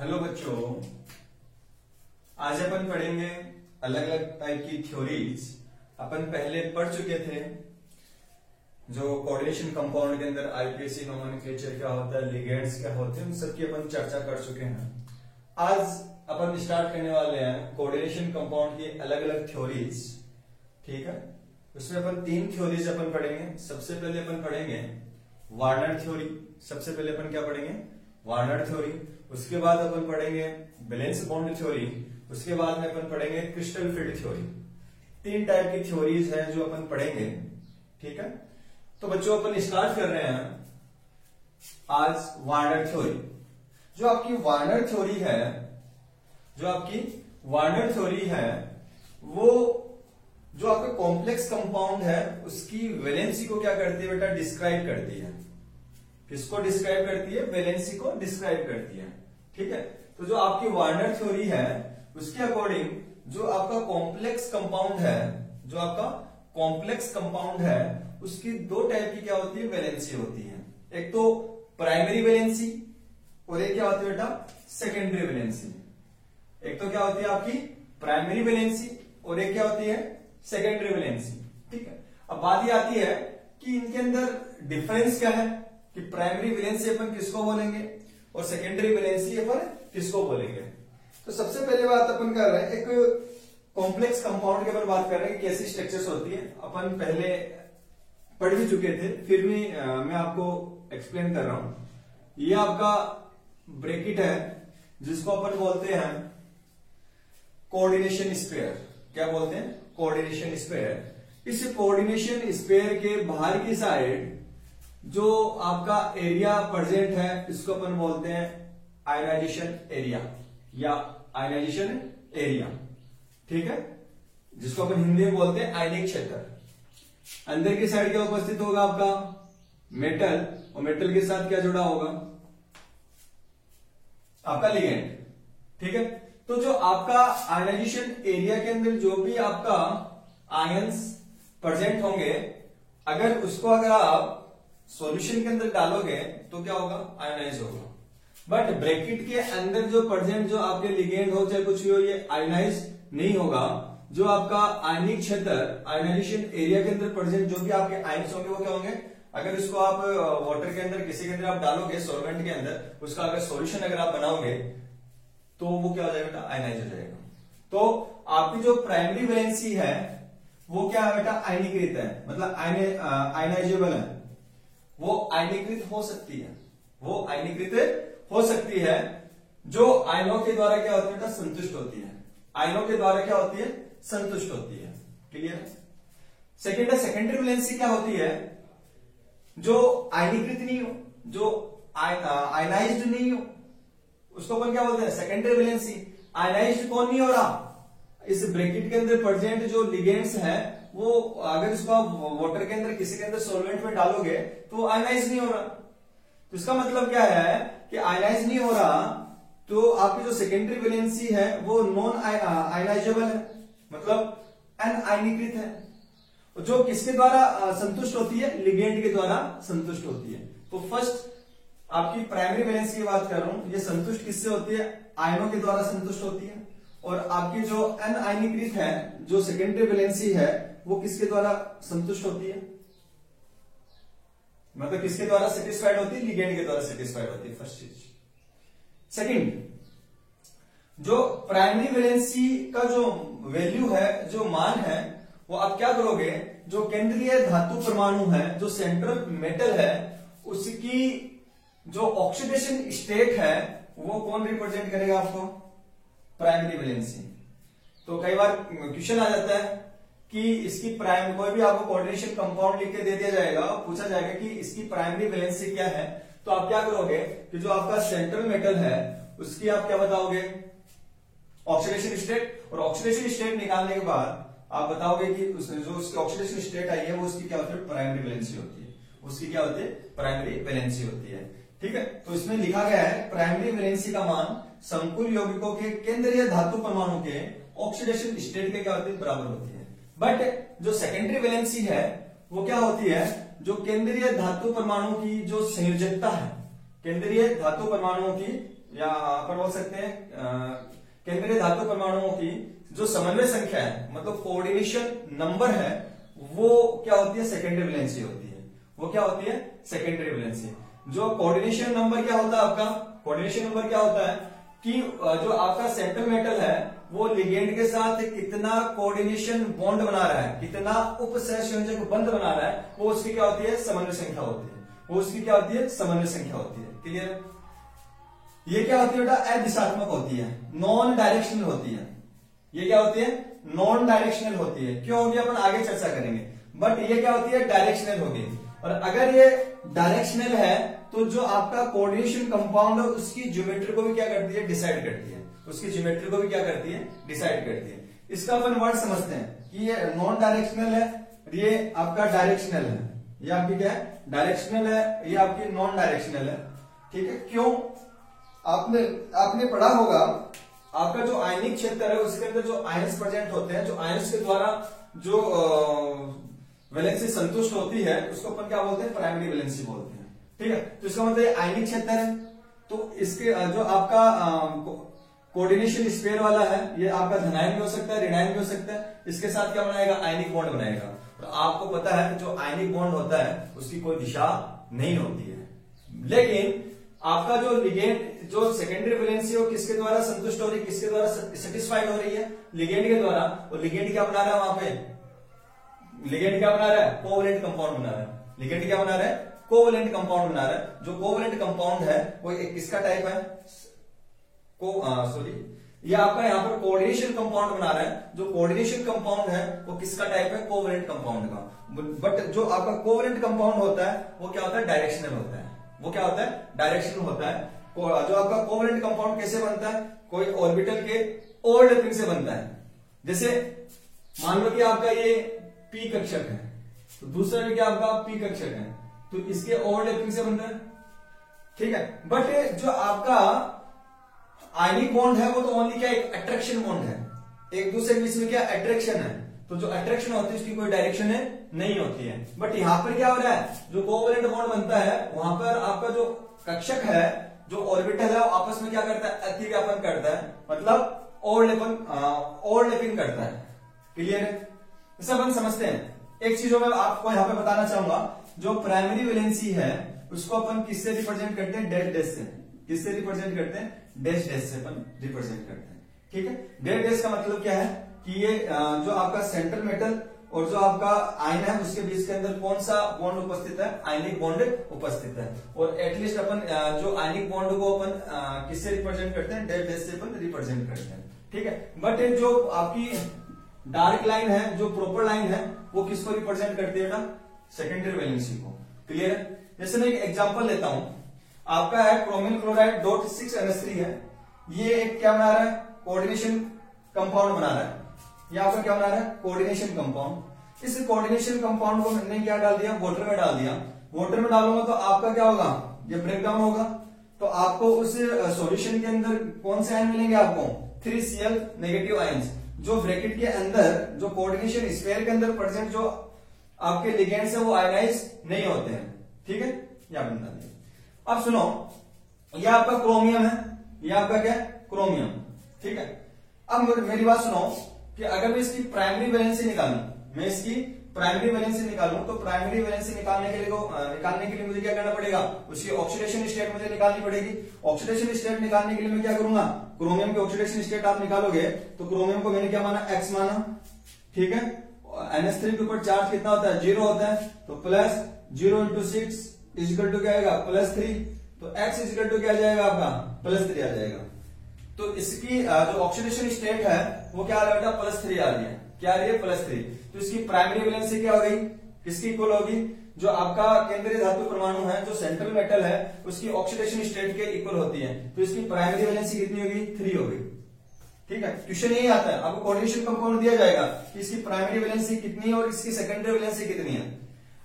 Hello बच्चों, आज अपन पढ़ेंगे अलग अलग टाइप की थ्योरीज। अपन पहले पढ़ चुके थे जो कोऑर्डिनेशन कंपाउंड के अंदर आईपीएसी नोमेनक्लेचर क्या होता है, लिगेंड्स क्या होते हैं, उन सब की अपन चर्चा कर चुके हैं। आज अपन स्टार्ट करने वाले हैं कोऑर्डिनेशन कंपाउंड की अलग अलग थ्योरीज। ठीक है, उसमें अपन तीन थ्योरीज अपन पढ़ेंगे। सबसे पहले अपन पढ़ेंगे वार्नर थ्योरी। सबसे पहले अपन क्या पढ़ेंगे? Warner theory. उसके बाद अपन पढ़ेंगे वैलेंस बॉन्ड थ्योरी। उसके बाद में अपन पढ़ेंगे क्रिस्टल फील्ड थ्योरी। तीन टाइप की थ्योरीज हैं जो अपन पढ़ेंगे। ठीक है, तो बच्चों अपन स्टार्ट कर रहे हैं आज वार्नर थ्योरी। जो आपकी वार्नर थ्योरी है, वो जो आपका कॉम्प्लेक्स कंपाउंड है उसकी वैलेंसी को क्या करती है बेटा? डिस्क्राइब करती है। किसको डिस्क्राइब करती है? वैलेंसी को डिस्क्राइब करती है। ठीक है, तो जो आपकी वार्नर थ्योरी है उसके अकॉर्डिंग जो आपका कॉम्प्लेक्स कंपाउंड है उसकी दो टाइप की क्या होती है? वैलेंसी होती है। एक तो प्राइमरी वैलेंसी और एक क्या होती है बेटा? Secondary valency. एक तो क्या होती है आपकी प्राइमरी वैलेंसी और एक क्या होती है? Secondary valency. ठीक है, अब बात ये आती है कि इनके अंदर डिफरेंस क्या है कि प्राइमरी वैलेंसी अपन किसको बोलेंगे और सेकेंडरी वैलेंसी अपन किसको बोलेंगे। तो सबसे पहले बात अपन कर रहे हैं एक कॉम्प्लेक्स कंपाउंड के बारे में बात कर रहे हैं कि कैसी स्ट्रक्चर्स होती है। अपन पहले पढ़ भी चुके थे, फिर भी मैं आपको एक्सप्लेन कर रहा हूं। ये आपका ब्रैकेट है जिसको अपन बोलते हैं कोऑर्डिनेशन स्फीयर। क्या बोलते हैं? Coordination sphere. इस कोऑर्डिनेशन स्फीयर के बाहर की साइड जो आपका एरिया प्रेजेंट है इसको अपन बोलते हैं आयनाइजेशन एरिया या आयनाइजेशन एरिया। ठीक है, जिसको अपन हिंदी में बोलते हैं आयनिक क्षेत्र। अंदर की साइड क्या उपस्थित होगा? आपका मेटल, और मेटल के साथ क्या जुड़ा होगा? आपका लिगेंड। ठीक है, तो जो आपका आयनाइजेशन एरिया के अंदर जो भी आपका आयंस प्रेजेंट होंगे, अगर उसको आप सॉल्यूशन के अंदर डालोगे तो क्या होगा? आयनाइज होगा। बट ब्रैकेट के अंदर जो प्रेजेंट जो आपके लिगेंड हो चाहे कुछ भी हो, ये आयनाइज नहीं होगा। जो आपका आयनिक क्षेत्र आयनाइजेशन एरिया के अंदर प्रेजेंट जो भी आपके आयंस होंगे वो क्या होंगे? अगर इसको आप वाटर के अंदर किसी के अंदर आप डालोगे, सॉल्वेंट के अंदर, उसका अगर सॉल्यूशन अगर आप बनाओगे तो वो क्या हो जाएगा बेटा? आयनाइज हो जाएगा। तो आपकी जो प्राइमरी वैलेंसी है वो क्या है बेटा? आयनीकृत है, मतलब आयनाइजेबल है। वो आयनीकृत हो सकती है, जो आयनों के द्वारा क्या होती है बेटा? संतुष्ट होती है। आयनों के द्वारा क्या होती है? संतुष्ट होती है। क्लियर है? सेकेंडरी वैलेंसी क्या होती है? जो आयनीकृत नहीं हो, जो आयनाइज्ड नहीं हो, उसको अपन क्या बोलते हैं? Secondary valency. आयनाइज्ड कौन नहीं हो रहा? इस ब्रैकेट के अंदर प्रेजेंट जो लिगेंड्स है वो अगर इसको आप वाटर के अंदर किसी के अंदर सॉल्वेंट में डालोगे तो आयनाइज नहीं हो रहा। तो इसका मतलब क्या है कि आयनाइज नहीं हो रहा, तो आपकी जो सेकेंडरी वैलेंसी है वो नॉन आयनाइजेबल है, मतलब अनआयनीकृत है। जो किसके द्वारा संतुष्ट होती है? लिगेंड के द्वारा संतुष्ट होती है। तो फर्स्ट आपकी प्राइमरी वैलेंसी की बात कर रहा हूं, ये संतुष्ट किससे होती है? आयनों के द्वारा संतुष्ट होती है। और आपकी जो अनआयनीकृत है, जो सेकेंडरी वैलेंसी है, वो किसके द्वारा संतुष्ट होती है? मतलब किसके द्वारा सेटिस्फाइड होती है? लिगेंड के द्वारा सेटिस्फाइड होती है। फर्स्ट चीज। सेकंड, जो प्राइमरी वैलेंसी का जो वैल्यू है, जो मान है, वो आप क्या करोगे? जो केंद्रीय धातु परमाणु है, जो सेंट्रल मेटल है, उसकी जो ऑक्सीडेशन स्टेट है वो कौन रिप्रेजेंट करेगा आपको? Primary valency. तो कई बार क्वेश्चन आ जाता है कि इसकी कोई भी आपको कोऑर्डिनेशन कंपाउंड लिख के दे दिया जाएगा, पूछा जाएगा कि इसकी प्राइमरी वैलेंसी क्या है, तो आप क्या करोगे कि जो आपका सेंट्रल मेटल है उसकी आप क्या बताओगे? Oxidation state. और ऑक्सीडेशन स्टेट निकालने के बाद आप बताओगे कि जो उसकी ऑक्सीडेशन स्टेट आई है वो उसकी क्या होती है? प्राइमरी वैलेंसी होती है। उसकी क्या होती है? प्राइमरी वैलेंसी होती है। ठीक है, तो इसमें लिखा गया है प्राइमरी वैलेंसी का मान संकुल यौगिकों के केंद्रीय धातु परमाणु के ऑक्सीडेशन स्टेट के क्या होती है? बराबर होती है। बट जो सेकेंडरी वैलेंसी है वो क्या होती है? जो केंद्रीय धातु परमाणु की जो संयोजकता है, केंद्रीय धातु परमाणुओं की या अपन बोल सकते हैं केंद्रीय धातु परमाणुओं की जो समन्वय संख्या है, मतलब कोऑर्डिनेशन नंबर है, वो क्या होती है? सेकेंडरी वैलेंसी होती है। वो क्या होती है? Secondary valency. जो कोऑर्डिनेशन नंबर क्या होता है आपका? कोऑर्डिनेशन नंबर क्या होता है कि जो आपका सेंट्रल मेटल है वो लिगेंड के साथ कितना कोऑर्डिनेशन बॉन्ड बना रहा है, कितना उपसहसंयोजक बंध बना रहा है, वो उसकी क्या होती है? समन्वय संख्या होती है। वो उसकी क्या होती है? समन्वय संख्या होती है। क्लियर? ये क्या होती है बेटा? अदिशात्मक होती है, नॉन डायरेक्शनल होती है। ये क्या होती है? नॉन डायरेक्शनल होती है। क्यों होगी अपन आगे चर्चा करेंगे, बट ये क्या होती है? डायरेक्शनल होगी। और अगर ये डायरेक्शनल है तो जो आपका कोऑर्डिनेशन कंपाउंड है उसकी ज्योमेट्री को भी क्या करती है? डिसाइड करती है। उसकी ज्योमेट्री को भी क्या करती है? डिसाइड करती है। इसका अपन वर्ड समझते हैं कि ये नॉन डायरेक्शनल है, ये आपका डायरेक्शनल है। ये आपकी क्या है? डायरेक्शनल है, ये आपकी नॉन डायरेक्शनल है। ठीक है? क्यों? आपने पढ़ा होगा, आपका जो आयनिक क्षेत्र है उसके अंदर जो आयंस प्रेजेंट होते हैं, जो आयंस के द्वारा जो वैलेंसी संतुष्ट होती है उसको अपन क्या बोलते हैं? प्राइमरी वैलेंसी बोलते हैं। ठीक है? तो इसका मतलब आयनिक क्षेत्र है, तो इसके जो आपका कोऑर्डिनेशन स्क्वायर वाला है, ये आपका धनायन भी हो सकता है, ऋणायन भी हो सकता है। इसके साथ क्या बनाएगा? आयनिक बॉन्ड बनाएगा। और आपको पता है जो आयनिक बॉन्ड होता है उसकी कोई दिशा नहीं होती है। लेकिन आपका जो लिगेंड, जो सेकेंडरी वैलेंसी है, किसके द्वारा संतुष्ट हो रही है? किसके द्वारा सेटिस्फाइड हो रही है? लिगेंड के द्वारा। और लिगेंड क्या बना रहा है वहां पे? लिगेंड क्या बना रहा है? कोवैलेंट कंपाउंड बना रहा है। लिगेंड क्या बना रहा है? कोवैलेंट कंपाउंड बना रहा है। जो कोवैलेंट कंपाउंड है वो किसका टाइप है? ये आपका यहाँ पर कोऑर्डिनेशन कंपाउंड बना रहा है। जो कोऑर्डिनेशन कंपाउंड है वो किसका टाइप है? कोवैलेंट कंपाउंड का। बट जो आपका कोवैलेंट कंपाउंड होता है वो क्या होता है? डायरेक्शनल होता है। वो क्या होता है? डायरेक्शनल होता है। जो आपका कोवैलेंट कंपाउंड कैसे बनता है? कोई ऑर्बिटल के ओवरलैपिंग से बनता है। जैसे मान लो कि आपका ये पी कक्षक है, तो दूसरा भी क्या आपका पी कक्षक है, तो इसके ओवरलैपिंग से बनता है। ठीक है? बट जो आपका आयनिक बॉन्ड है वो तो ओनली क्या? एक अट्रैक्शन बॉन्ड है, एक दूसरे के बीच में क्या? अट्रैक्शन है। तो जो अट्रैक्शन होती है उसकी कोई डायरेक्शन है नहीं होती है। बट यहां पर क्या हो रहा है? जो कोवैलेंट बॉन्ड बनता है वहां पर आपका जो कक्षक है, जो ऑर्बिटल है, वो आपस में क्या करता है? अतिव्यापन करता है, मतलब ओवरलैपिंग करता है। क्लियर है? इसे अपन समझते हैं। एक चीज मैं आपको यहाँ पे बताना चाहूंगा, जो प्राइमरी वैलेंसी है उसको अपन किससे रिप्रेजेंट करते हैं? डैश डैश से। किससे रिप्रेजेंट करते हैं? डैश डैश से अपन रिप्रेजेंट करते हैं। ठीक है? डैश डैश का मतलब क्या है कि ये जो आपका सेंट्रल मेटल और जो आपका आयन है उसके बीच के अंदर कौन सा बॉन्ड उपस्थित है? आयनिक बॉन्ड उपस्थित है। और एटलीस्ट अपन जो आयनिक बॉन्ड को अपन किससे रिप्रेजेंट करते हैं? डैश डैश से अपन रिप्रेजेंट करते हैं। ठीक है? बट जो आपकी डार्क लाइन है, जो प्रॉपर लाइन है, वो किसको रिप्रेजेंट करती है बेटा? सेकेंडरी वैलेंसी को। क्लियर है? जैसे मैं एक एग्जांपल लेता हूं, आपका है क्रोमिल क्लोराइड .6NH3 है। ये एक क्या बना रहा है? कोऑर्डिनेशन कंपाउंड बना रहा है। यहाँ पर क्या बना रहा है? Coordination compound. इस कोऑर्डिनेशन कंपाउंड को मैंने क्या डाल दिया? वाटर में डाल दिया। वाटर में डालूंगा तो आपका क्या होगा? ये ब्रेक डाउन होगा, तो आपको उस सॉल्यूशन के अंदर कौन से आयन मिलेंगे? आपको 3Cl नेगेटिव आयंस, जो ब्रैकेट के अंदर जो कोऑर्डिनेशन स्फीयर के अंदर प्रेजेंट जो आपके लिगेंड्स है वो आयनाइज नहीं होते हैं। ठीक है? यहां बता दिया। अब सुनो, ये आपका क्रोमियम है, ये आपका क्या है? क्रोमियम। ठीक है? अब मेरी बात सुनो कि अगर मैं इसकी प्राइमरी वैलेंसी निकालूं, मैं इसकी प्राइमरी वैलेंसी निकालूं, तो प्राइमरी वैलेंसी निकालने के लिए मुझे क्या करना पड़ेगा? उसकी ऑक्सीडेशन स्टेट मुझे निकालनी पड़ेगी। ऑक्सीडेशन स्टेट निकालने के लिए मैं क्या करूंगा? क्रोमियम की ऑक्सीडेशन स्टेट आप निकालोगे तो क्रोमियम को मैंने क्या माना? X माना। ठीक है? NH3 के ऊपर चार्ज कितना होता है? 0 होता है, तो प्लस 0 × 6 इजिकल टू क्या आएगा? +3। तो X इजिकल टू क्या आ जाएगा आपका? +3 आ जाएगा। तो इसकी जो ऑक्सीडेशन स्टेट है वो क्या आ रहा है बेटा? +3 आ रही है। क्या आ रही है? +3। तो इसकी प्राइमरी वैलेंसी क्या हो गई? किसकी इक्वल होगी? जो आपका केंद्रीय धातु परमाणु है, जो सेंट्रल मेटल है, उसकी ऑक्सीडेशन स्टेट के इक्वल होती है। तो इसकी प्राइमरी वैलेंसी कितनी होगी? 3 होगी। ठीक है? क्वेश्चन यही आता है, आपको कोऑर्डिनेशन कंपाउंड दिया जाएगा कि इसकी प्राइमरी वैलेंसी कितनी है और इसकी सेकेंडरी वैलेंसी कितनी है।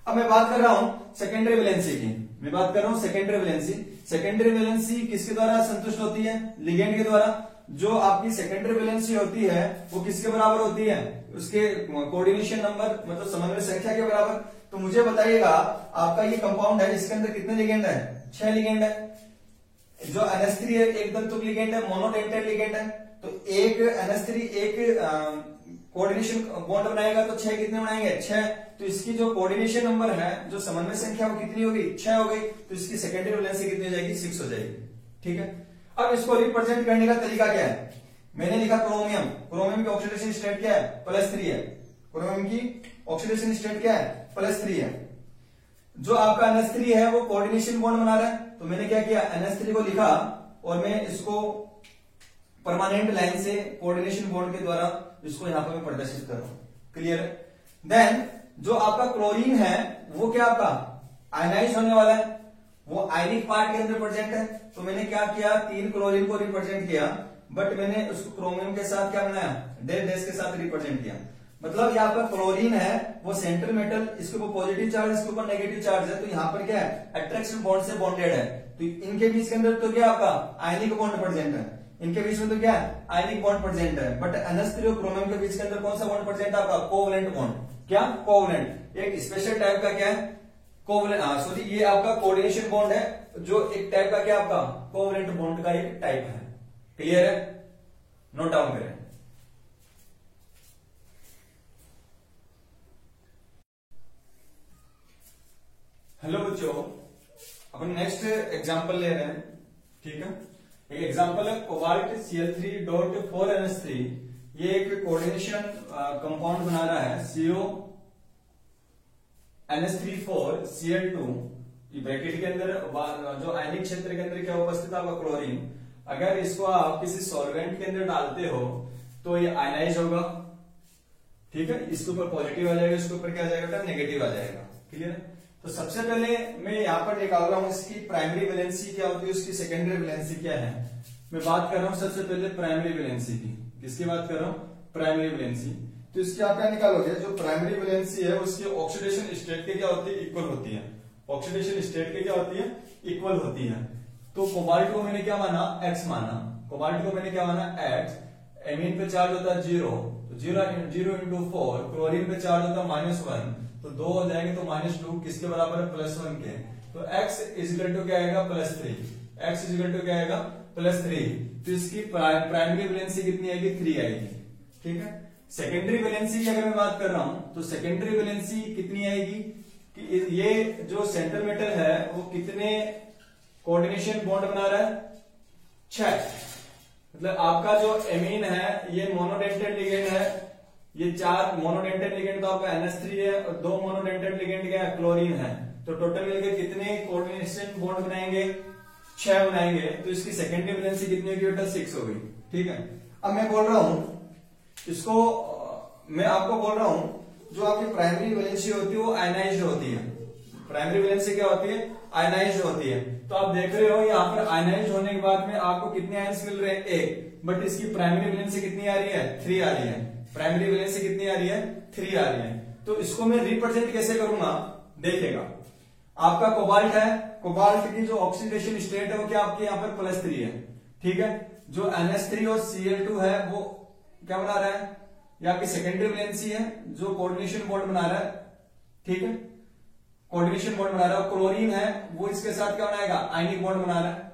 अब मैं बात कर रहा हूं सेकेंडरी वैलेंसी की। मैं बात कर रहा हूं सेकेंडरी वैलेंसी। सेकेंडरी वैलेंसी किसके द्वारा संतुष्ट होती है? लिगेंड के द्वारा। जो आपकी सेकेंडरी वैलेंसी होती है वो किसके बराबर होती है? उसके कोऑर्डिनेशन नंबर, मतलब समन्वय संख्या के बराबर। तो मुझे बताइएगा, आपका ये कंपाउंड है, इसके अंदर कितने लिगेंड है? 6 लिगेंड है। जो NH3 है एक तंतुक लिगेंड है, मोनोडेंटेड लिगेंड है, तो एक NH3 एक कोऑर्डिनेशन बॉन्ड बनाएगा तो 6 कितने बनाएंगे? 6। तो इसकी जो कोऑर्डिनेशन नंबर है, जो समन्वय संख्या वो कितनी होगी? 6 हो गई। तो इसकी सेकेंडरी वैलेंसी कितनी हो जाएगी? 6 हो जाएगी। ठीक है, अब इसको रिप्रेजेंट करने का तरीका क्या है? मैंने लिखा क्रोमियम, क्रोमियम की ऑक्सीडेशन स्टेट क्या है? +3 है। क्रोमियम की ऑक्सीडेशन स्टेट क्या है? +3 है। जो आपका NH3 है वो कोऑर्डिनेशन बॉन्ड बना रहा है, तो मैंने क्या किया? NH3 को लिखा और मैं इसको परमानेंट लाइन से कोऑर्डिनेशन बॉन्ड के द्वारा इसको यहां पर मैं प्रदर्शित कर रहा हूं। क्लियर है? देन जो आपका क्लोरीन है वो क्या आपका आयनाइज होने वाला है, वो आयनिक पार्ट के अंदर प्रेजेंट है। तो मैंने क्या किया? 3 क्लोरीन को रिप्रेजेंट किया, बट मैंने उसको क्रोमियम के साथ क्या बनाया? डैश के साथ रिप्रेजेंट किया। मतलब यहाँ पर क्लोरीन है वो सेंट्रल मेटल, इसके ऊपर पॉजिटिव चार्ज, इसके ऊपर नेगेटिव चार्ज है, तो यहाँ पर क्या है? अट्रैक्शन बॉन्ड से बॉन्डेड है। तो इनके बीच के अंदर तो क्या आपका आयनिक बॉन्ड प्रेजेंट है, इनके बीच में तो क्या है? आयनिक बॉन्ड प्रेजेंट है। बट NH3 और क्रोमियम के बीच के अंदर कौन सा बॉन्ड प्रेजेंट है? आपका कोवलेंट बॉन्ड। क्या? कोवलेंट। एक स्पेशल टाइप का क्या है? कोवलेंट। सॉरी, ये आपका कोऑर्डिनेशन बॉन्ड है, जो एक टाइप का क्या आपका कोवलेंट बॉन्ड का एक टाइप है। क्लियर है? नोट डाउन करें। हेलो बच्चों, अपन नेक्स्ट एग्जांपल ले रहे हैं। ठीक है, एक एग्जांपल है कोबाल्ट Cl3.4NH3। ये एक कोऑर्डिनेशन कंपाउंड बना रहा है, CONH3,4Cl2। ब्रैकेट के अंदर जो आयनिक क्षेत्र के अंदर क्या उपस्थित है? आपका क्लोरीन। अगर इसको आप किसी सॉल्वेंट के अंदर डालते हो तो ये आयनाइज होगा। ठीक है, इसके ऊपर पॉजिटिव आ जाएगा, इसके ऊपर क्या आ जाएगा? नेगेटिव आ जाएगा। क्लियर है? तो सबसे पहले मैं यहाँ पर निकाल रहा हूं इसकी प्राइमरी वैलेंसी क्या होती है, उसकी सेकेंडरी वैलेंसी क्या है। मैं बात कर रहा हूं सबसे पहले प्राइमरी वैलेंसी की। किसकी बात कर रहा हूं? Primary valency. तो इसकी आप क्या निकालोगे? जो प्राइमरी वैलेंसी है उसकी ऑक्सीडेशन स्टेट के क्या होती है? इक्वल होती है। ऑक्सीडेशन स्टेट के क्या होती है? इक्वल होती है। तो कोबाल्ट को मैंने क्या माना? X माना। कोबाल्ट को मैंने क्या माना? X। एमीन पे चार्ज होता है 0, तो 0 into 4। क्लोरीन पे चार्ज होता है -1, तो 2 हो जाएंगे, तो -2 किसके बराबर है? +1 के। तो x इजिकल टू क्या आएगा? +3। x इजिकल टू क्या आएगा? +3। तो इसकी प्राइमरी वैलेंसी कितनी आएगी? 3 आएगी। ठीक है, सेकेंडरी वैलेंसी की अगर मैं बात कर रहा हूं तो सेकेंडरी वैलेंसी कितनी आएगी कि ये जो सेंट्रल मेटल है वो कितने कोऑर्डिनेशन बॉन्ड बना रहा है? 6। मतलब आपका जो एमीन है ये मोनोडेंटेड लिगेंड है, ये 4 मोनोडेंटेड लिगेंड तो आपका NH3 है, और 2 मोनोडेंटेड लिगेंड क्या है? क्लोरीन है। तो टोटल मिलकर कितने कोऑर्डिनेशन बॉन्ड बनाएंगे? 6 बनाएंगे। तो इसकी सेकेंडरी वैलेंसी कितनी होगी बेटा? 6 हो गई। ठीक है, अब मैं बोल रहा हूं इसको, मैं आपको बोल रहा हूं जो आपकी प्राइमरी वैलेंसी होती है वो आयनाइज्ड होती है। प्राइमरी वैलेंसी क्या होती है? आयनाइज्ड होती है। तो आप देख रहे हो यहाँ पर आयनाइज्ड होने के बाद में आपको कितने आयंस मिल रहे हैं? 1। बट इसकी प्राइमरी वैलेंसी कितनी आ रही है? 3 आ रही है। प्राइमरी वैलेंसी कितनी आ रही है? 3 आ रही है। तो इसको मैं रिप्रेजेंट कैसे करूंगा? देखिएगा, आपका कोबाल्ट है, कोबाल्ट की जो ऑक्सीडेशन स्टेट है वो क्या आपके यहाँ पर +3 है। ठीक है, जो NH3 और Cl2 है वो क्या बना रहा है? ये आपकी सेकेंडरी वैलेंसी है जो कोऑर्डिनेशन बॉन्ड बना रहा है। ठीक है, कोऑर्डिनेशन बॉन्ड बना रहा है। क्लोरीन है वो इसके साथ क्या बनाएगा? आयनिक बॉन्ड बना रहा है,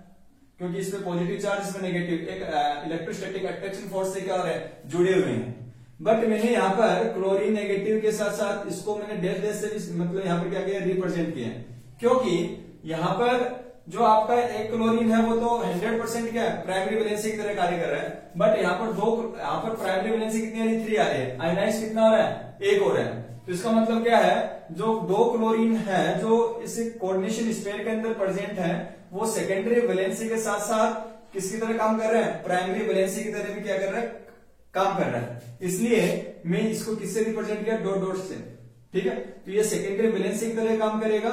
क्योंकि इसमें पॉजिटिव चार्ज, इसमें नेगेटिव, एक इलेक्ट्रोस्टैटिक अट्रैक्शन फोर्स से क्या हो रहे हैं? जुड़े हुए हैं। बट मैंने यहाँ पर क्लोरीन नेगेटिव के साथ साथ इसको मैंने डैश से भी मतलब यहाँ पर क्या किया? रिप्रेजेंट किया, क्योंकि यहाँ पर जो आपका एक क्लोरीन है वो तो 100% क्या है? प्राइमरी वैलेंसी की तरह कार्य कर रहा है। बट यहाँ पर प्राइमरी वैलेंसी कितनी आ रही है? 3 आ रही है। आयनाइज कितना हो रहा है? 1 हो रहा है। तो इसका मतलब क्या है? जो 2 क्लोरीन है जो इस कोऑर्डिनेशन स्पेयर के अंदर प्रेजेंट है वो सेकेंडरी वैलेंसी के साथ साथ किसकी तरह काम कर रहे हैं? प्राइमरी वैलेंसी की तरह भी क्या कर रहा है? काम कर रहा है। इसलिए मैं इसको किससे रिप्रेजेंट किया? डॉट डॉट से। ठीक है, तो ये सेकेंडरी वैलेंसी की तरह काम करेगा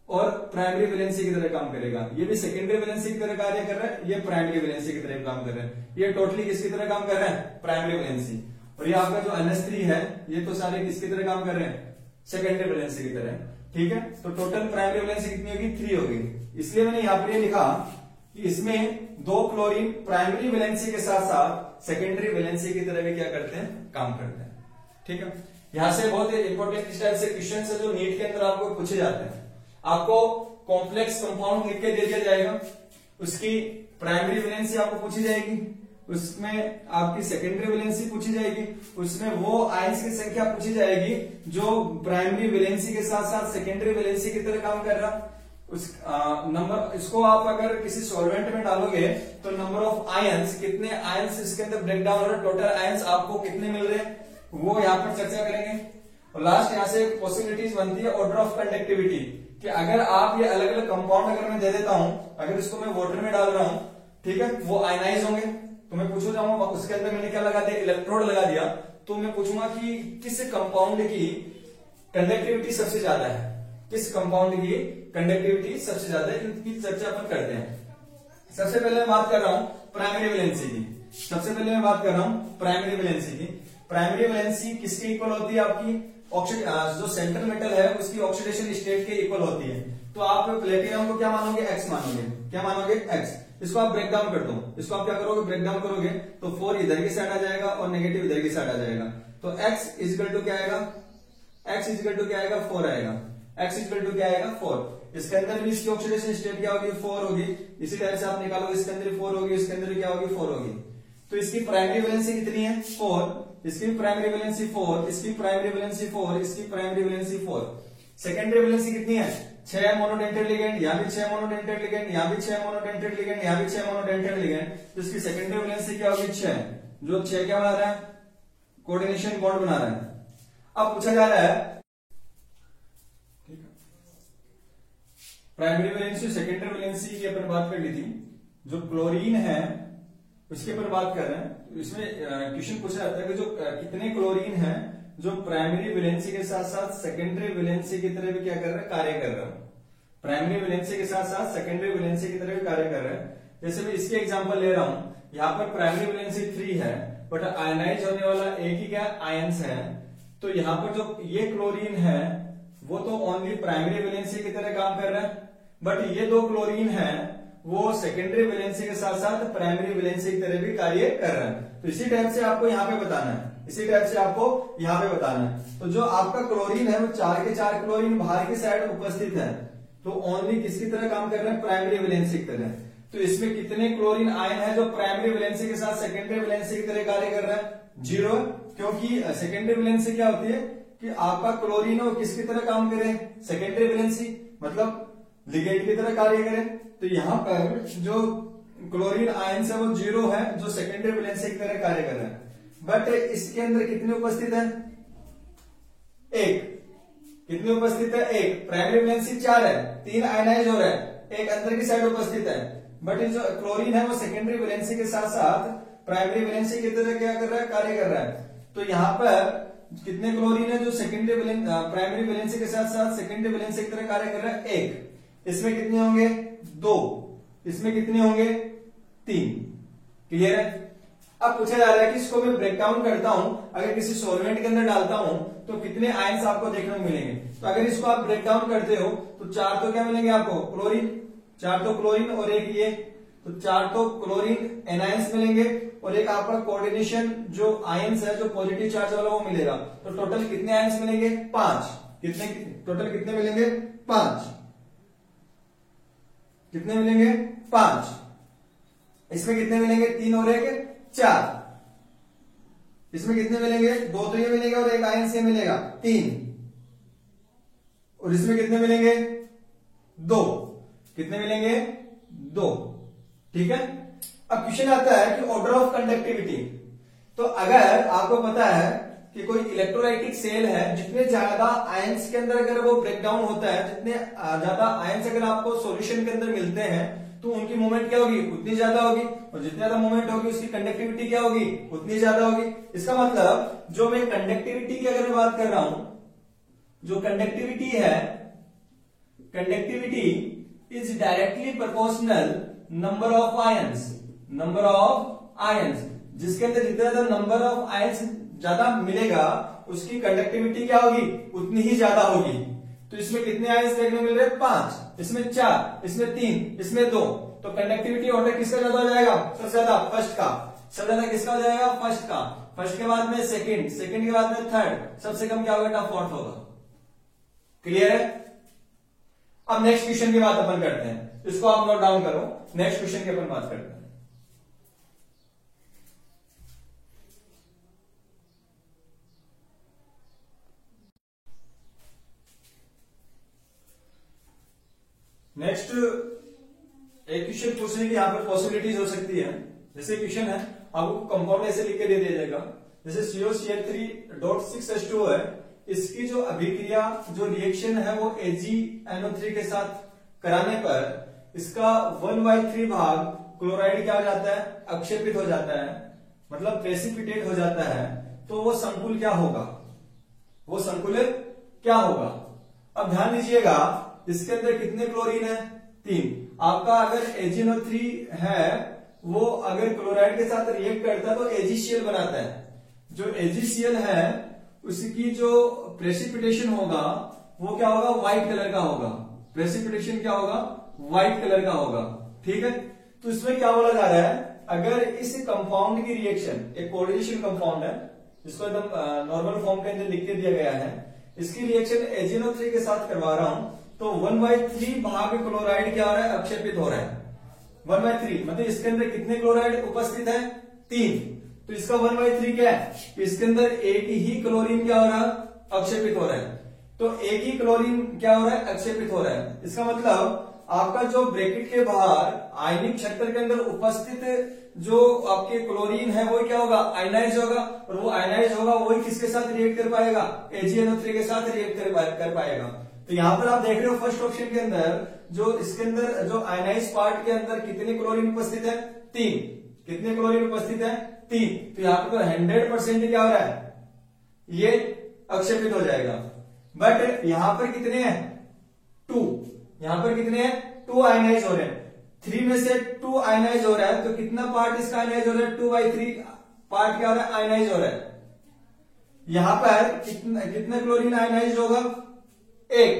और प्राइमरी वैलेंसी की तरह काम करेगा। ये भी सेकेंडरी वैलेंसी की तरह कार्य कर रहा है, ये प्राइमरी वैलेंसी की तरह काम कर रहा है। ये टोटली किसकी तरह काम कर रहे हैं? Primary valency. और ये आपका जो NH3 है ये तो सारे किसकी तरह काम कर रहे हैं? सेकेंडरी वैलेंसी की तरह। ठीक है, तो टोटल प्राइमरी वैलेंसी कितनी होगी? 3 होगी। इसलिए मैंने यहाँ पर ये लिखा कि इसमें 2 क्लोरीन प्राइमरी वैलेंसी के साथ साथ सेकेंडरी वैलेंसी की तरह भी क्या करते हैं? काम करते हैं। ठीक है, यहां से बहुत इंपॉर्टेंट इस टाइप से क्वेश्चन है जो नीट के अंदर आपको पूछे जाते हैं। आपको कॉम्प्लेक्स कंपाउंड लिख के दे दिया जाएगा, उसकी प्राइमरी वैलेंसी आपको पूछी जाएगी, उसमें आपकी सेकेंडरी वैलेंसी पूछी जाएगी, उसमें वो आयंस की संख्या पूछी जाएगी जो प्राइमरी वैलेंसी के साथ साथ सेकेंडरी वैलेंसी की तरह काम कर रहा। उस नंबर, इसको आप अगर किसी सॉल्वेंट में डालोगे तो नंबर ऑफ आयंस, कितने आयंस इसके अंदर ब्रेक डाउन हो रहे, टोटल आयंस आपको कितने मिल रहे हैं, वो यहाँ पर चर्चा करेंगे। और लास्ट यहाँ से पॉसिबिलिटीज बनती है ऑर्डर ऑफ कंडक्टिविटी, कि अगर आप ये अलग अलग कंपाउंड अगर मैं दे देता हूं, अगर इसको मैं वाटर में डाल रहा हूं, ठीक है, वो आयनाइज होंगे, तो मैं पूछूं जाऊंगा उसके अंदर मैंने क्या लगा दिया, इलेक्ट्रोड लगा दिया, तो मैं पूछूंगा कि किस कंपाउंड की कंडक्टिविटी सबसे ज्यादा है, किस कंपाउंड की कंडक्टिविटी सबसे ज्यादा है, इनकी चर्चा अपन करते हैं। सबसे पहले मैं बात कर रहा हूं प्राइमरी वैलेंसी की, सबसे पहले मैं बात कर रहा हूं प्राइमरी वैलेंसी की। प्राइमरी वैलेंसी किसके इक्वल होती है, आपकी जो सेंट्रल मेटल है उसकी ऑक्सीडेशन स्टेट के इक्वल होती है। तो आप प्लेटिनम को क्या मानोगे, एक्स मानोगे, क्या मानोगे, एक्स। इसको आप ब्रेक डाउन कर दो, इसको आप क्या करोगे, ब्रेक डाउन करोगे तो 4 इधर की साइड आ जाएगा और नेगेटिव इधर की साइड आ जाएगा। तो x इजिकल टू क्या आएगा, x इजिकल टू क्या आएगा, 4 आएगा, x इजिकल टू क्या आएगा, 4। इसके अंदर भी इसकी ऑक्सीडेशन स्टेट क्या होगी, 4 होगी। इसी टाइप से आप निकालोगे, इसके अंदर 4 होगी, इसके अंदर क्या होगी, 4 होगी। तो इसकी प्राइमरी वैलेंसी कितनी है, 4, इसकी प्राइमरी वैलेंसी 4, इसकी प्राइमरी वैलेंसी 4, इसकी प्राइमरी वैलेंसी 4। सेकेंडरी वैलेंसी कितनी है, 6 मोनोडेंटेड लिगेंड, यहाँ भी 6 मोनोडेंटेड लिगेंड, यहाँ भी 6 मोनोडेंटेड लिगेंड, यहाँ भी 6 मोनोडेंटेड लिगेंड। तो इसकी सेकेंडरी वैलेंसी क्या होगी, 6, जो 6 क्या बना रहा है, कोऑर्डिनेशन बॉन्ड बना रहा है। अब पूछा जा रहा है प्राइमरी वैलेंसी सेकेंडरी वैलेंसी की अपन बात कर ली थी, जो क्लोरीन है उसके ऊपर बात कर रहे हैं। तो इसमें क्वेश्चन पूछा जाता है कि जो कितने क्लोरीन है जो प्राइमरी वैलेंसी के साथ साथ सेकेंडरी वैलेंसी की तरह भी क्या कर रहा है, कार्य कर रहा है। प्राइमरी वैलेंसी के साथ साथ सेकेंडरी वैलेंसी की तरह भी कार्य कर रहा है। जैसे मैं इसके एग्जांपल ले रहा हूं, यहाँ पर प्राइमरी वैलेंसी 3 है, बट आयनाइज होने वाला एक ही क्या आयंस है। तो यहाँ पर जो ये क्लोरीन है वो तो ओनली प्राइमरी वैलेंसी की तरह काम कर रहा है, बट ये 2 क्लोरीन है वो सेकेंडरी वैलेंसी के साथ साथ प्राइमरी वैलेंसी की तरह भी कार्य कर रहा है। तो इसी टाइप से आपको यहाँ पे बताना है, इसी टाइप से आपको यहाँ पे बताना है। तो जो आपका क्लोरीन है वो 4 के 4 क्लोरीन बाहर की साइड उपस्थित है, तो ओनली किसकी तरह काम कर रहे हैं, प्राइमरी वैलेंसी की तरह। तो इसमें कितने क्लोरीन आयन है जो प्राइमरी वैलेंसी के साथ सेकेंडरी वैलेंसी की तरह कार्य कर रहा है, 0, क्योंकि सेकेंडरी वैलेंसी क्या होती है कि आपका क्लोरीन हो किसकी तरह काम करे, सेकेंडरी वैलेंसी, मतलब लिगेंड की तरह कार्य करे। तो यहाँ पर जो क्लोरीन आयंस है वो 0 है, जो सेकेंडरी वैलेंसी की तरह कार्य कर रहा है। बट इसके अंदर कितने उपस्थित है, 1, कितने उपस्थित है, 1। प्राइमरी वैलेंसी 4 है, 3 आयनाइज हो रहा है, 1 अंदर की साइड उपस्थित है। बट जो क्लोरीन है वो सेकेंडरी वैलेंसी के साथ साथ प्राइमरी वैलेंसी की तरह क्या कर रहा है, कार्य कर रहा है। तो यहाँ पर कितने क्लोरीन है जो सेकेंडरी प्राइमरी वैलेंसी के साथ साथ सेकेंडरी वैलेंसी की तरह कार्य कर रहा है, 1। इसमें कितने होंगे, 2, इसमें कितने होंगे, 3। क्लियर है। अब पूछा जा रहा है कि इसको मैं ब्रेक डाउन करता हूं, अगर किसी सॉल्वेंट के अंदर डालता हूं तो कितने आयंस आपको देखने को मिलेंगे। तो अगर इसको आप ब्रेक डाउन करते हो तो 4 तो क्या मिलेंगे आपको, क्लोरीन, 4 तो क्लोरीन और 1 ये, तो 4 तो क्लोरीन एनायंस मिलेंगे और एक आपका कोऑर्डिनेशन जो आयंस है जो पॉजिटिव चार्ज वाला वो मिलेगा। तो टोटल कितने आयंस मिलेंगे, 5। कितने, टोटल कितने मिलेंगे, 5। कितने मिलेंगे, 5। इसमें कितने मिलेंगे, 3 और 1 4। इसमें कितने मिलेंगे, 2 तो ये मिलेगा और 1 आयन से मिलेगा, 3। और इसमें कितने मिलेंगे, 2। कितने मिलेंगे, 2। ठीक है। अब क्वेश्चन आता है कि ऑर्डर ऑफ कंडक्टिविटी। तो अगर आपको पता है कि कोई इलेक्ट्रोलाइटिक सेल है, जितने ज्यादा आयंस के अंदर अगर वो ब्रेक डाउन होता है, जितने ज्यादा आयंस अगर आपको सॉल्यूशन के अंदर मिलते हैं तो उनकी मूवमेंट क्या होगी, उतनी ज्यादा होगी, और जितनी ज्यादा मूवमेंट होगी उसकी कंडक्टिविटी क्या होगी, उतनी ज्यादा होगी। इसका मतलब जो मैं कंडक्टिविटी की अगर मैं बात कर रहा हूं, जो कंडक्टिविटी है, conductivity is directly proportional number of ions, number of ions, जिसके अंदर जितना ज्यादा नंबर ऑफ आयंस ज्यादा मिलेगा उसकी कंडक्टिविटी क्या होगी, उतनी ही ज्यादा होगी। तो इसमें कितने आयंस देखने मिल रहे हैं, 5, इसमें 4, इसमें 3, इसमें 2। तो कंडक्टिविटी ऑर्डर किसका ज्यादा हो जाएगा, सबसे ज्यादा फर्स्ट का। सबसे ज्यादा किसका हो जाएगा, फर्स्ट का। फर्स्ट के बाद में सेकंड, सेकंड के बाद में थर्ड, सबसे कम क्या होगा, फोर्थ होगा। क्लियर है। अब नेक्स्ट क्वेश्चन की बात अपन करते हैं, इसको आप नोट डाउन करो, नेक्स्ट क्वेश्चन की अपन बात करते हैं। नेक्स्ट एक क्वेश्चन पूछने की यहाँ पर पॉसिबिलिटीज हो सकती है। जैसे क्वेश्चन है, आपको कंपाउंड ऐसे लिख के दे दिया जाएगा, जैसे COCl3.6H2O है, इसकी जो अभिक्रिया जो रिएक्शन है वो AgNO3 के साथ कराने पर इसका 1/3 भाग क्लोराइड क्या हो जाता है, अक्षेपित हो जाता है, मतलब प्रेसिपिटेट हो जाता है। तो वो संकुल क्या होगा, वो संकुलित क्या होगा? अब ध्यान दीजिएगा, इसके अंदर कितने क्लोरीन है, 3। आपका अगर AgNO3 है वो अगर क्लोराइड के साथ रिएक्ट करता है तो AgCl बनाता है। जो AgCl है उसकी जो प्रेसिपिटेशन होगा वो क्या होगा, व्हाइट कलर का होगा। प्रेसिपिटेशन क्या होगा, व्हाइट कलर का होगा। ठीक है, तो इसमें क्या बोला जा रहा है, अगर इस कंपाउंड की रिएक्शन, एक कोऑर्डिनेशन कंपाउंड है, इसको एकदम नॉर्मल फॉर्म के अंदर लिख के दिया गया है, इसकी रिएक्शन AgNO3 के साथ करवा रहा हूं तो 1/3 भाग क्लोराइड क्या हो रहा है, अक्षेपित हो रहा है। 1/3 मतलब इसके अंदर कितने क्लोराइड उपस्थित है, 3। तो इसका 1/3 क्या है, इसके अंदर एक ही क्लोरीन क्या हो रहा है, अक्षेपित हो रहा है। तो एक ही क्लोरीन क्या हो रहा है, अक्षेपित हो रहा है। इसका मतलब आपका जो ब्रैकेट के बाहर आयनिक क्षेत्र के अंदर उपस्थित जो आपके क्लोरीन है वो क्या होगा, आयनाइज होगा, और वो आयनाइज होगा वही किसके साथ रिएक्ट कर पाएगा, AgNO3 के साथ रिएक्ट कर पाएगा। तो यहां पर आप देख रहे हो फर्स्ट ऑप्शन के अंदर जो इसके अंदर जो आयनाइज पार्ट के अंदर कितने क्लोरीन उपस्थित है, 3। कितने क्लोरीन उपस्थित है, 3। तो यहाँ पर 100% क्या हो रहा है, ये अक्षेपित हो जाएगा। बट यहां पर कितने हैं, 2। यहां पर कितने हैं, 2 आयनाइज हो रहे हैं। 3 में से 2 आयनाइज हो रहा है, तो कितना पार्ट इसका आयनाइज हो रहा है, 2/3 पार्ट क्या हो रहा है, आयनाइज हो रहा है। यहां पर कितना क्लोरीन आयनाइज होगा, 1।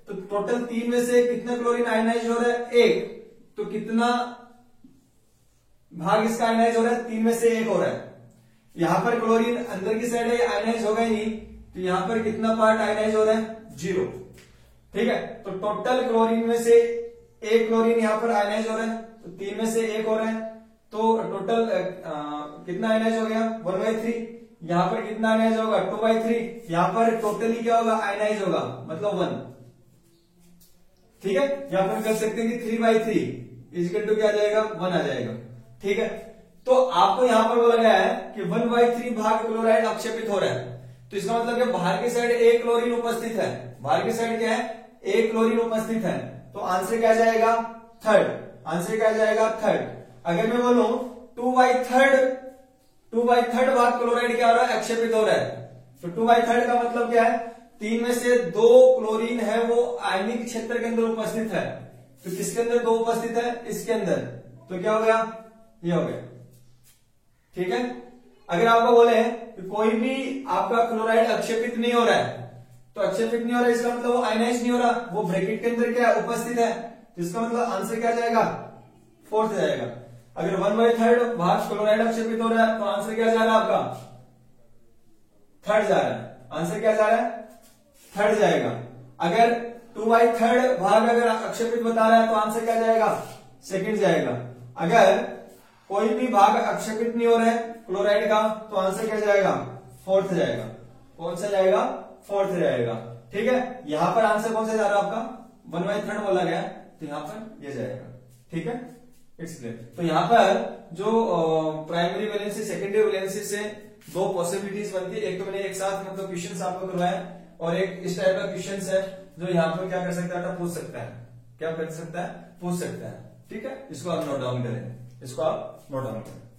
तो टोटल 3 में से कितना क्लोरीन आयनाइज हो रहा है, 1। तो कितना भाग इसका आयनाइज हो रहा है, 3 में से 1 हो रहा है। यहां पर क्लोरीन अंदर की साइड है, आयनाइज होगा ही नहीं, तो यहां पर कितना पार्ट आयनाइज हो रहा है, 0। ठीक है, तो टोटल क्लोरीन में से 1 क्लोरीन यहां पर आयनाइज हो रहा है, तो 3 में से 1 हो रहा है, तो टोटल कितना आयनाइज हो गया, 1/3। यहां पर कितना आयनाइज होगा, 2/3। यहां पर टोटली क्या होगा, आयनाइज होगा, मतलब 1। ठीक है, यहां पर कर सकते हैं कि 3/3 इजिकल टू क्या आ जाएगा, 1 आ जाएगा। ठीक है, तो आपको यहां पर बोला गया है कि 1/3 भाग क्लोराइड अक्षेपित हो रहा है। तो इसका मतलब कि बाहर की साइड 1 क्लोरीन उपस्थित है, बाहर की साइड क्या है, 1 क्लोरीन उपस्थित है। तो आंसर क्या जाएगा, 3rd। आंसर क्या जाएगा, 3rd। अगर मैं बोलूं 2/3 भाग क्लोराइड क्या हो रहा है, अक्षेपित हो रहा है। तो 2/3 का मतलब क्या है, 3 में से 2 क्लोरीन है वो आयनिक क्षेत्र के अंदर उपस्थित है। तो किसके अंदर 2 उपस्थित है, इसके अंदर। तो क्या हो गया, ये हो गया। ठीक है, अगर आपको बोले कि कोई भी आपका क्लोराइड अक्षेपित नहीं हो रहा है, तो अक्षेपित नहीं हो रहा है इसका मतलब वो आयनाइज नहीं हो रहा, वो ब्रैकेट के अंदर क्या उपस्थित है, तो इसका मतलब आंसर क्या जाएगा, 4th जाएगा। अगर 1/3 भाग क्लोराइड अक्षेपित हो रहा है तो आंसर क्या जा रहा है, आपका 3rd जा रहा है। आंसर क्या जा रहा है, 3rd जाएगा। अगर 2/3 भाग अगर अक्षेपित बता रहा है तो आंसर क्या जाएगा, 2nd जाएगा। अगर कोई भी भाग अक्षेपित नहीं हो रहा है क्लोराइड का तो आंसर क्या जाएगा, 4th जाएगा। कौन सा जाएगा, 4th जाएगा। ठीक है, यहां पर आंसर कौन सा जा रहा है, आपका 1/3 बोला गया, तो यहां पर ये जाएगा। ठीक है, इट्स क्लियर। तो यहां पर जो प्राइमरी वैलेंसी सेकेंडरी वैलेंसी से 2 पॉसिबिलिटीज बनती है। एक तो मैंने एक साथ मतलब क्वेश्चन आपको करवाया, और एक इस टाइप का क्वेश्चन है जो यहाँ पर क्या कर सकता है, पूछ सकता है, क्या कर सकता है, पूछ सकता है। ठीक है, इसको आप नोट डाउन करें, इसको आप नोट डाउन करें।